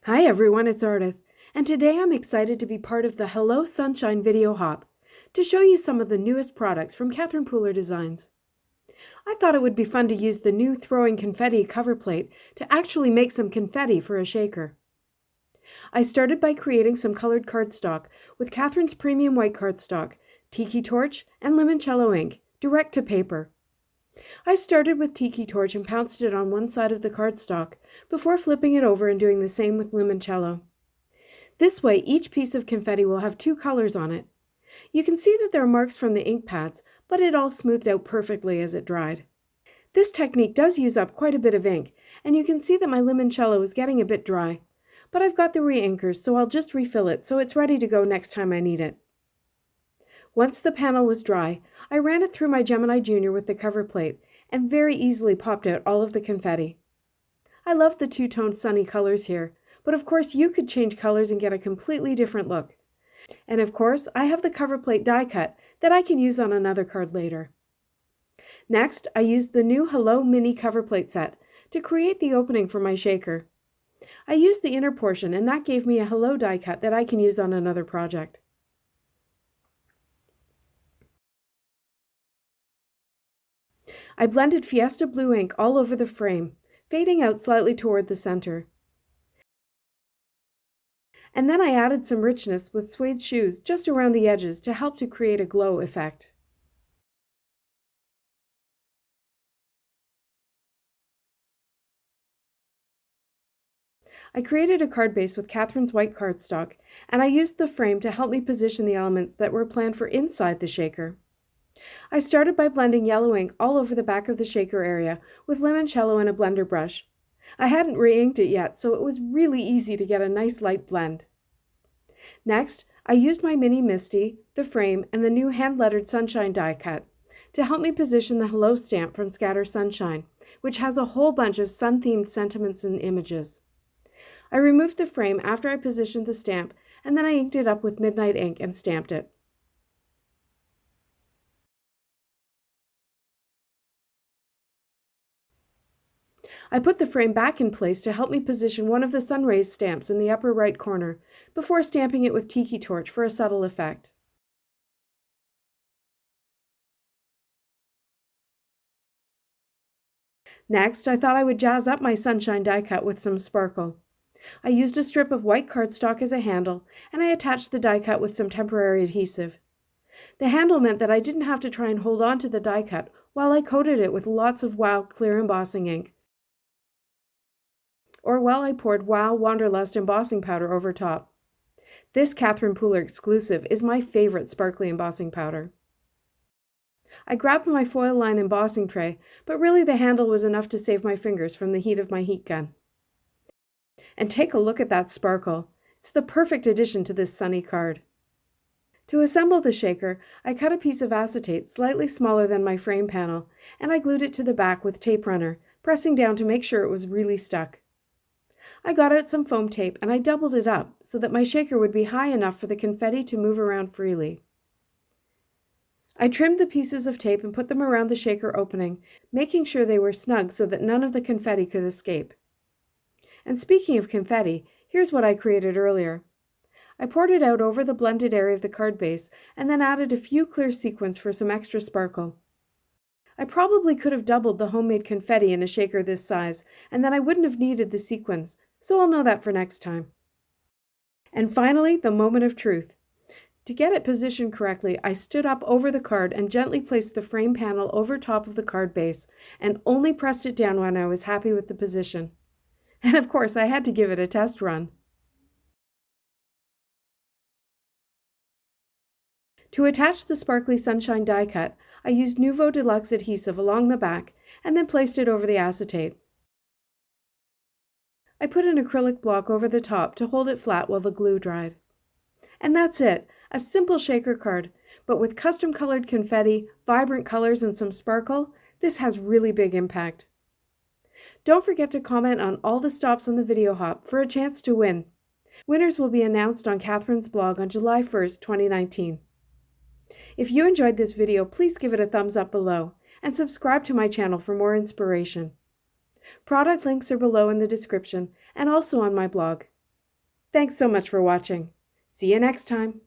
Hi everyone, it's Ardith, and today I'm excited to be part of the Hello Sunshine video hop to show you some of the newest products from Catherine Pooler Designs. I thought it would be fun to use the new Throwing Confetti cover plate to actually make some confetti for a shaker. I started by creating some colored cardstock with Catherine's Premium White Cardstock, Tiki Torch, and Limoncello ink, direct to paper. I started with Tiki Torch and pounced it on one side of the cardstock before flipping it over and doing the same with Limoncello. This way, each piece of confetti will have two colors on it. You can see that there are marks from the ink pads, but it all smoothed out perfectly as it dried. This technique does use up quite a bit of ink, and you can see that my Limoncello is getting a bit dry, but I've got the re-inkers, so I'll just refill it so it's ready to go next time I need it. Once the panel was dry, I ran it through my Gemini Junior with the cover plate and very easily popped out all of the confetti. I love the two-toned sunny colors here, but of course you could change colors and get a completely different look. And of course, I have the cover plate die cut that I can use on another card later. Next, I used the new Hello Mini cover plate set to create the opening for my shaker. I used the inner portion and that gave me a Hello die cut that I can use on another project. I blended Fiesta Blue ink all over the frame, fading out slightly toward the center. And then I added some richness with suede shoes just around the edges to help to create a glow effect. I created a card base with Catherine's white cardstock, and I used the frame to help me position the elements that were planned for inside the shaker. I started by blending yellow ink all over the back of the shaker area with limoncello and a blender brush. I hadn't re-inked it yet, so it was really easy to get a nice light blend. Next, I used my mini Misty, the frame, and the new hand-lettered sunshine die cut to help me position the Hello stamp from Scatter Sunshine, which has a whole bunch of sun-themed sentiments and images. I removed the frame after I positioned the stamp, and then I inked it up with Midnight ink and stamped it. I put the frame back in place to help me position one of the sun rays stamps in the upper right corner before stamping it with Tiki Torch for a subtle effect. Next, I thought I would jazz up my sunshine die cut with some sparkle. I used a strip of white cardstock as a handle, and I attached the die cut with some temporary adhesive. The handle meant that I didn't have to try and hold on to the die cut while I coated it with lots of WOW clear embossing ink, or while I poured WOW Wanderlust embossing powder over top. This Catherine Pooler exclusive is my favorite sparkly embossing powder. I grabbed my foil-lined embossing tray, but really the handle was enough to save my fingers from the heat of my heat gun. And take a look at that sparkle. It's the perfect addition to this sunny card. To assemble the shaker, I cut a piece of acetate slightly smaller than my frame panel, and I glued it to the back with tape runner, pressing down to make sure it was really stuck. I got out some foam tape and I doubled it up so that my shaker would be high enough for the confetti to move around freely. I trimmed the pieces of tape and put them around the shaker opening, making sure they were snug so that none of the confetti could escape. And speaking of confetti, here's what I created earlier. I poured it out over the blended area of the card base and then added a few clear sequins for some extra sparkle. I probably could have doubled the homemade confetti in a shaker this size, and then I wouldn't have needed the sequins, so I'll know that for next time. And finally, the moment of truth. To get it positioned correctly, I stood up over the card and gently placed the frame panel over top of the card base, and only pressed it down when I was happy with the position. And of course, I had to give it a test run. To attach the sparkly sunshine die cut, I used Nuvo Deluxe adhesive along the back and then placed it over the acetate. I put an acrylic block over the top to hold it flat while the glue dried. And that's it, a simple shaker card, but with custom colored confetti, vibrant colors, and some sparkle, this has really big impact. Don't forget to comment on all the stops on the video hop for a chance to win. Winners will be announced on Catherine's blog on July 1st, 2019. If you enjoyed this video, please give it a thumbs up below and subscribe to my channel for more inspiration. Product links are below in the description and also on my blog. Thanks so much for watching. See you next time.